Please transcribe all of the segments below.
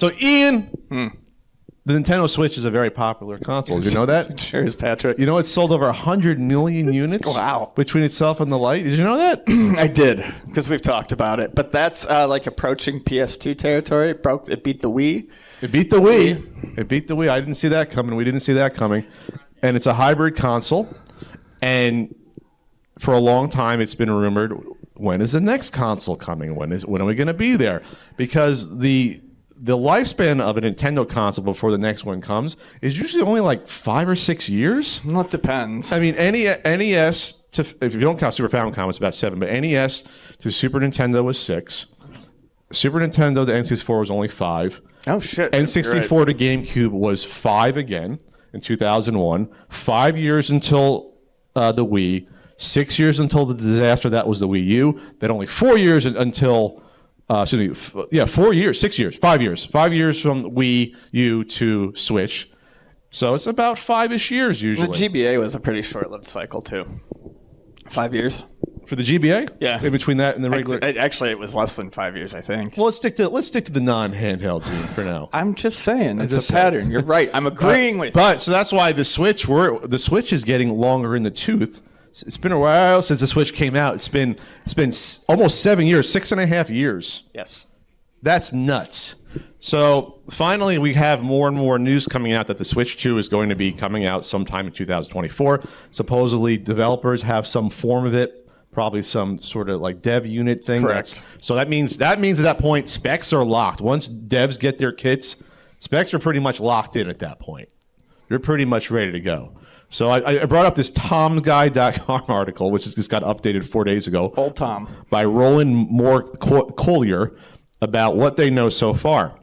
So Ian, the Nintendo Switch is a very popular console. Did you know that? Sure is, Patrick. You know it's sold over 100 million units. Wow. Between itself and the Lite. Did you know that? I did, because we've talked about it. But that's like approaching PS2 territory. It beat the Wii. It beat the Wii. It beat the Wii. I didn't see that coming. We didn't see that coming. And it's a hybrid console. And for a long time, it's been rumored, when is the next console coming? When are we going to be there? Because the lifespan of a Nintendo console before the next one comes is usually only like 5 or 6 years. Well, it depends. I mean, NES to, if you don't count Super Famicom, it's about 7. But NES to Super Nintendo was 6. Super Nintendo to N64 was only 5. Oh shit! N64 to GameCube was 5 again in 2001. 5 years until the Wii. 6 years until the disaster that was the Wii U. Then only 4 years until. 4 years, 6 years, 5 years. 5 years from Wii U to Switch. So it's about 5-ish years usually. The GBA was a pretty short-lived cycle too. 5 years. For the GBA? Yeah. In between that and the regular. Actually, it was less than 5 years, I think. Well, let's stick to the non-handheld team for now. I'm just saying, it's a pattern. You're right. I'm agreeing with you. But so that's why the Switch is getting longer in the tooth. It's been a while since the Switch came out. It's been almost 7 years, 6.5 years. Yes. That's nuts. So finally, we have more and more news coming out that the Switch 2 is going to be coming out sometime in 2024. Supposedly, developers have some form of it, probably some sort of like dev unit thing. Correct. So that means at that point, specs are locked. Once devs get their kits, specs are pretty much locked in at that point. They're pretty much ready to go. So I brought up this Tom'sGuide.com article, which just got updated 4 days ago. Old Tom. By Roland Moore Collier about what they know so far.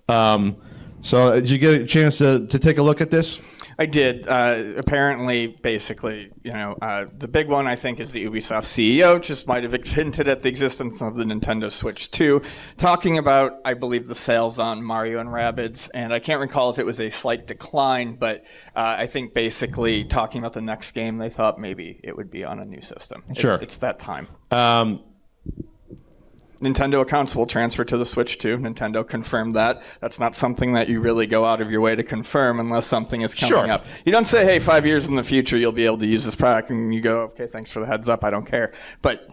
So did you get a chance to take a look at this? I did. Apparently, basically, the big one, I think, is the Ubisoft CEO just might have hinted at the existence of the Nintendo Switch 2, talking about, I believe, the sales on Mario and Rabbids, and I can't recall if it was a slight decline, but I think basically talking about the next game, they thought maybe it would be on a new system. Sure. It's that time. Nintendo accounts will transfer to the Switch 2. Nintendo confirmed that. That's not something that you really go out of your way to confirm unless something is coming up. You don't say, hey, 5 years in the future, you'll be able to use this product, and you go, okay, thanks for the heads up, I don't care. But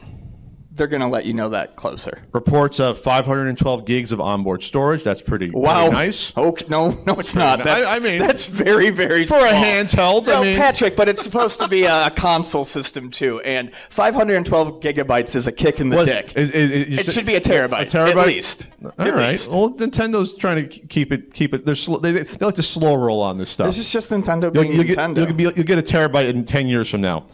they're going to let you know that closer. Reports of 512 gigs of onboard storage. That's pretty nice. Okay, no, it's not. That's very, very for small. A handheld. No, Patrick, but it's supposed to be a console system too, and 512 gigabytes is a kick in the dick. It should be a terabyte, at least. All right. Well, Nintendo's trying to keep it. They're slow. They like to slow roll on this stuff. This is just Nintendo being Nintendo. You'll get a terabyte in 10 years from now.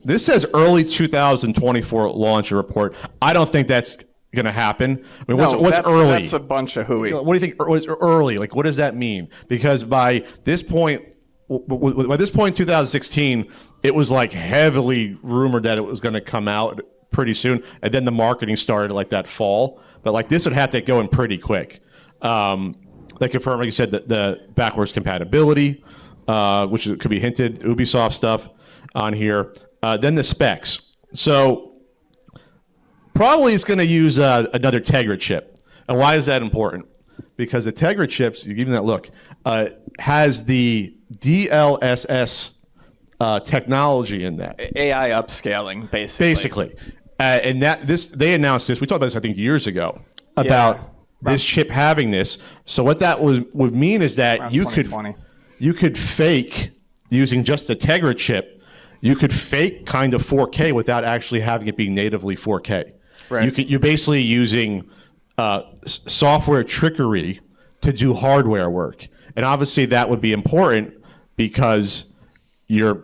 This says early 2024 launch report. I don't think that's going to happen. I mean, what's early? That's a bunch of hooey. What do you think? What's early? Like, what does that mean? Because by this point, in 2016, it was like heavily rumored that it was going to come out pretty soon, and then the marketing started like that fall. But like this would have to go in pretty quick. They confirmed, like you said, the backwards compatibility, which could be hinted, Ubisoft stuff on here. Then the specs. So probably it's going to use another Tegra chip. And why is that important? Because the Tegra chips, you give them that look, has the DLSS technology in that. AI upscaling, basically. And they announced this. We talked about this, I think, years ago about this chip having this. So what that would mean is that you could fake using just the Tegra chip. You could fake kind of 4K without actually having it be natively 4K. Right. You're basically using software trickery to do hardware work, and obviously that would be important because your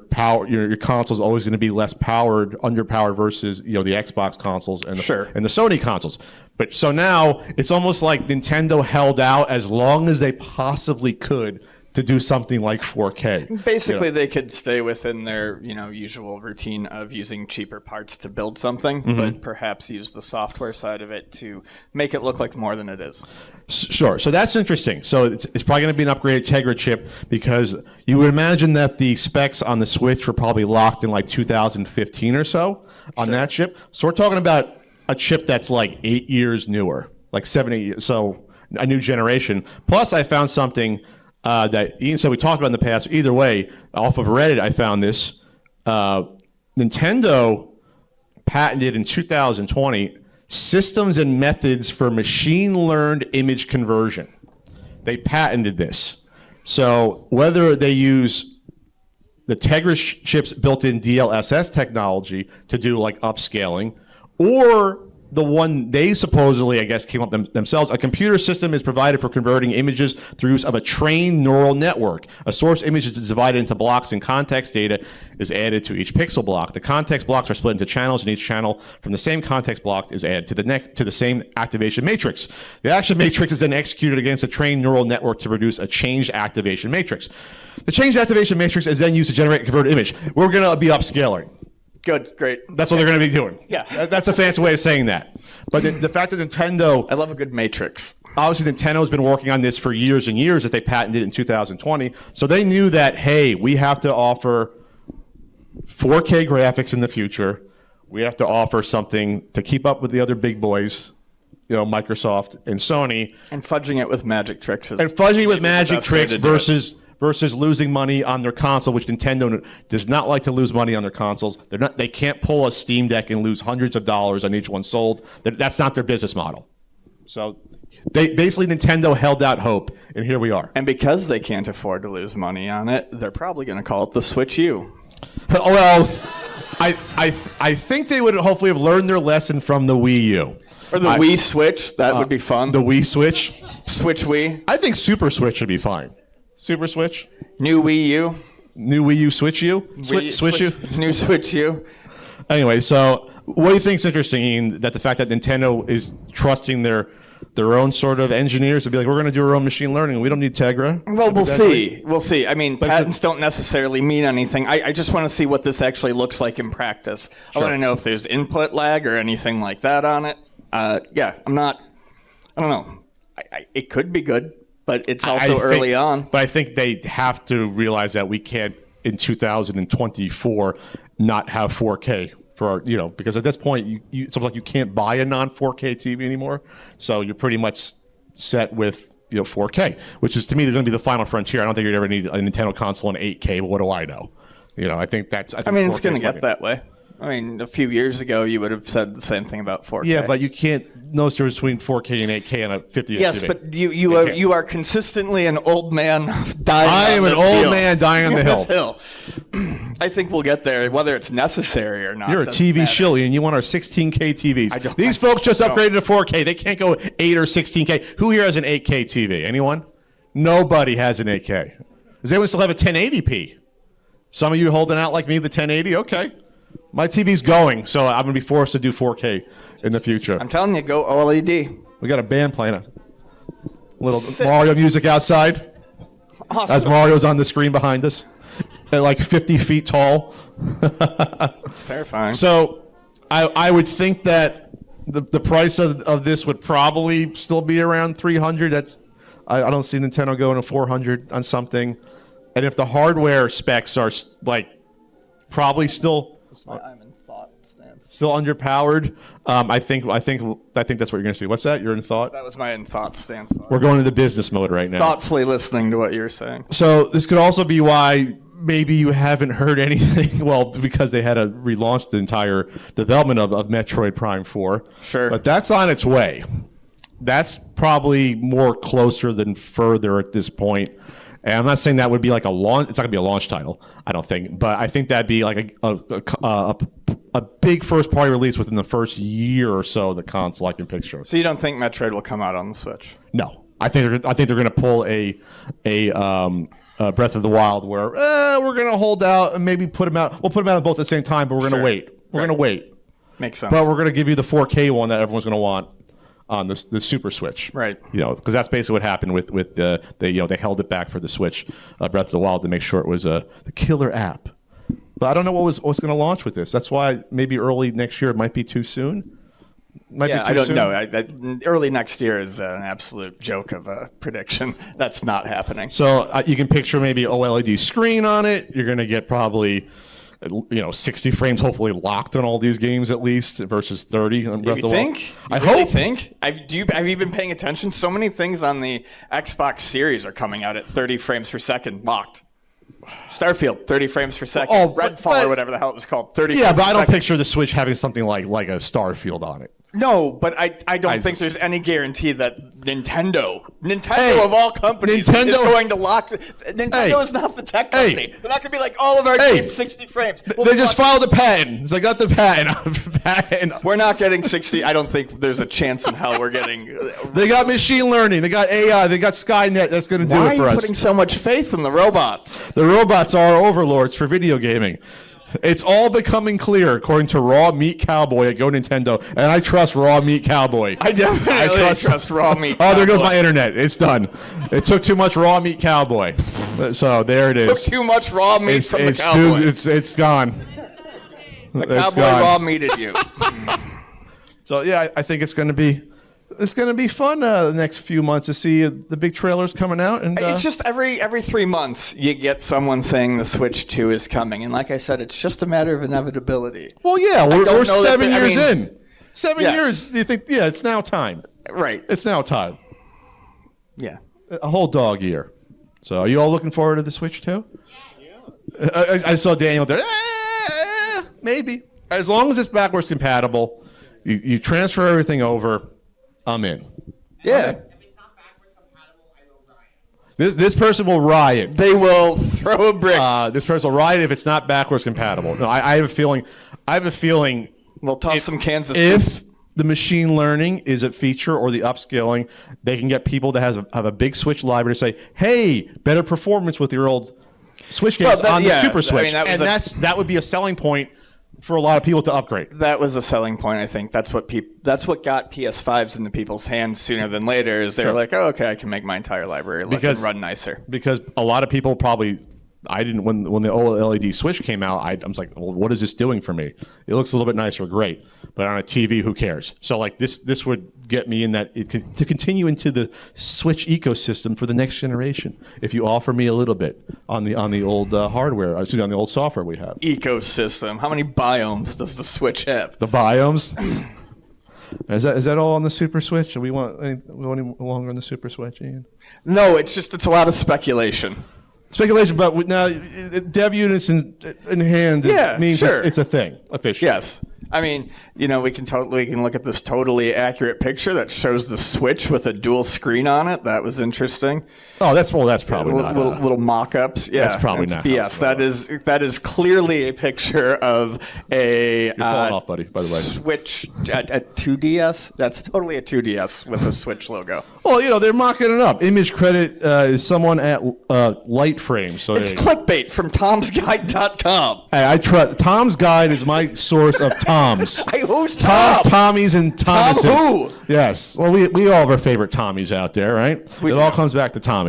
console is always going to be less underpowered versus the Xbox consoles and the Sony consoles. But so now it's almost like Nintendo held out as long as they possibly could to do something like 4K. Basically, they could stay within their usual routine of using cheaper parts to build something, but perhaps use the software side of it to make it look like more than it is. Sure. So that's interesting. So it's probably going to be an upgraded Tegra chip because you would imagine that the specs on the Switch were probably locked in like 2015 or so on that chip. So we're talking about a chip that's like 8 years newer, like 7, 8 years. So a new generation. Plus, I found something that Ian said we talked about in the past. Either way, off of Reddit, I found this. Nintendo patented in 2020 systems and methods for machine-learned image conversion. They patented this. So whether they use the Tegra chip's built-in DLSS technology to do like upscaling, or the one they supposedly, I guess, came up themselves. A computer system is provided for converting images through use of a trained neural network. A source image is divided into blocks, and context data is added to each pixel block. The context blocks are split into channels, and each channel from the same context block is added to the same activation matrix. The action matrix is then executed against a trained neural network to produce a changed activation matrix. The changed activation matrix is then used to generate a converted image. We're going to be upscaling. Good, great. That's what they're going to be doing. Yeah. That's a fancy way of saying that. But the fact that Nintendo... I love a good matrix. Obviously, Nintendo's been working on this for years and years as they patented it in 2020. So they knew that, hey, we have to offer 4K graphics in the future. We have to offer something to keep up with the other big boys, you know, Microsoft and Sony. And fudging it with magic tricks. And fudging it with magic tricks versus losing money on their console, which Nintendo does not like to lose money on their consoles. They can't pull a Steam Deck and lose hundreds of dollars on each one sold. That's not their business model. So basically Nintendo held out hope, and here we are. And because they can't afford to lose money on it, they're probably going to call it the Switch U. Well, I think they would hopefully have learned their lesson from the Wii U. Or the Wii Switch. That would be fun. The Wii Switch. Switch Wii. I think Super Switch should be fine. Super Switch? New Wii U? New Wii U Switch U? Switch U? New Switch U? Anyway, so what do you think is interesting, Ian, that the fact that Nintendo is trusting their own sort of engineers to be like, we're going to do our own machine learning. We don't need Tegra. Well, we'll see. We'll see. I mean, patents don't necessarily mean anything. I just want to see what this actually looks like in practice. Sure. I want to know if there's input lag or anything like that on it. I don't know. It could be good. But it's also early on. But I think they have to realize that we can't, in 2024, not have 4K for our, because at this point, it's like you can't buy a non-4K TV anymore. So you're pretty much set with 4K, which is to me going to be the final frontier. I don't think you'd ever need a Nintendo console in 8K. But what do I know? I think it's going to get that way. I mean, a few years ago, you would have said the same thing about 4K. Yeah, but you can't know the difference between 4K and 8K on a 50 inch Yes, TV. but you are consistently an old man dying. I am an old man dying on the hill. I think we'll get there, whether it's necessary or not. You're a TV shill, and you want our 16K TVs. These folks just upgraded to 4K. They can't go 8 or 16K. Who here has an 8K TV? Anyone? Nobody has an 8K. Does anyone still have a 1080p? Some of you holding out like me, the 1080? Okay. My TV's going, so I'm going to be forced to do 4K in the future. I'm telling you, go OLED. We got a band playing a little Mario music outside. Awesome. As Mario's on the screen behind us at like 50 feet tall. It's terrifying. So I would think that the price of this would probably still be around 300. I don't see Nintendo going to 400 on something. And if the hardware specs are like probably still... I'm in thought stance. Still underpowered. I think that's what you're going to see. What's that? You're in thought? That was my in thought stance. We're going to the business mode right now. Thoughtfully listening to what you're saying. So this could also be why maybe you haven't heard anything. Well, because they had to relaunch the entire development of Metroid Prime 4. Sure. But that's on its way. That's probably more closer than further at this point. And I'm not saying that would be like a launch. It's not gonna be a launch title, I don't think. But I think that'd be like a big first party release within the first year or so of the console I can picture. So you don't think Metroid will come out on the Switch? No, I think they're gonna pull a Breath of the Wild where we're gonna hold out and maybe put them out. We'll put them out both at the same time, but we're gonna wait. We're gonna wait. Makes sense. But we're gonna give you the 4K one that everyone's gonna want on the Super Switch, right? Because that's basically what happened with they held it back for the Switch, Breath of the Wild, to make sure it was the killer app. But I don't know what's going to launch with this. That's why maybe early next year. It might be too soon. I don't know. Early next year is an absolute joke of a prediction. That's not happening. So you can picture maybe OLED screen on it. You're going to get probably 60 frames hopefully locked on all these games at least versus 30 on Breath of the Wild. Think? I really hope. think? Have you been paying attention? So many things on the Xbox Series are coming out at 30 frames per second locked. Starfield, 30 frames per second. Oh, Redfall or whatever the hell it was called, 30 Yeah, frames but per I don't second. picture the Switch having something like a Starfield on it. No, but I don't think there's any guarantee that Nintendo Hey, of all companies, Nintendo- is going to lock. Nintendo Hey. is not the tech Hey. company. They're not going to be like all of our Hey. games 60 frames. They just filed the patent. They got the patent. We're not getting 60. I don't think there's a chance in hell we're getting. They got machine learning. They got AI. They got Skynet. That's going to do Why it for are you us. putting so much faith in the robots? The robots are overlords for video gaming. It's all becoming clear, according to Raw Meat Cowboy at Go Nintendo, and I trust Raw Meat Cowboy. I definitely trust Raw Meat. Oh, there goes Cowboy. my internet. It's done. It took too much Raw Meat Cowboy. So there it Took is. too much raw meat from the it's cowboy. it's gone. The It's cowboy gone. raw meated you. So yeah, I think it's going to be fun the next few months to see the big trailers coming out. And It's just every 3 months you get someone saying the Switch 2 is coming, and like I said, it's just a matter of inevitability. well, yeah, we're don't know that 7 I years mean- in. 7 Yes. years. You think? Yeah, it's now time. Right. It's now time. Yeah. A whole dog year. So are you all looking forward to the Switch too? Yeah. I saw Daniel there. Maybe. As long as it's backwards compatible, you transfer everything over, I'm in. Yeah. This person will riot. They will throw a brick. This person will riot if it's not backwards compatible. No, I have a feeling. We'll toss some Kansas. If the machine learning is a feature or the upscaling, they can get people that have a big Switch library to say, "Hey, better performance with your old Switch games on the Super Switch," that would be a selling point for a lot of people to upgrade. That was a selling point, I think. That's what got PS5s into people's hands sooner than later. Is they were like, "Oh, okay, I can make my entire library look and run nicer." Because a lot of people probably. I didn't when the OLED Switch came out. I was like, well, what is this doing for me? It looks a little bit nicer, great, but on a TV, who cares? So like this would get me in that to continue into the Switch ecosystem for the next generation. If you offer me a little bit on the old hardware, on the old software we have. Ecosystem. How many biomes does the Switch have? The biomes. Is that all on the Super Switch? We want any longer on the Super Switch, Ian? No, it's a lot of speculation. Speculation, but now dev units in hand means sure. it's a thing officially. Yes. I mean, we can look at this totally accurate picture that shows the Switch with a dual screen on it. That was interesting. Oh, that's probably not little mock-ups. Yeah, that's probably not BS. That is clearly a picture of a You're falling off, buddy. By the way, Switch a 2DS. That's totally a 2DS with a Switch logo. Well, they're mocking it up. Image credit is someone at Lightframe. So It's clickbait from Tom'sGuide.com. Hey, I trust Tom's Guide is my source of Toms. Who's Tom? Tommies, and Thomases. Tom who? Yes. Well, we all have our favorite Tommies out there, right? It all comes back to Tommy.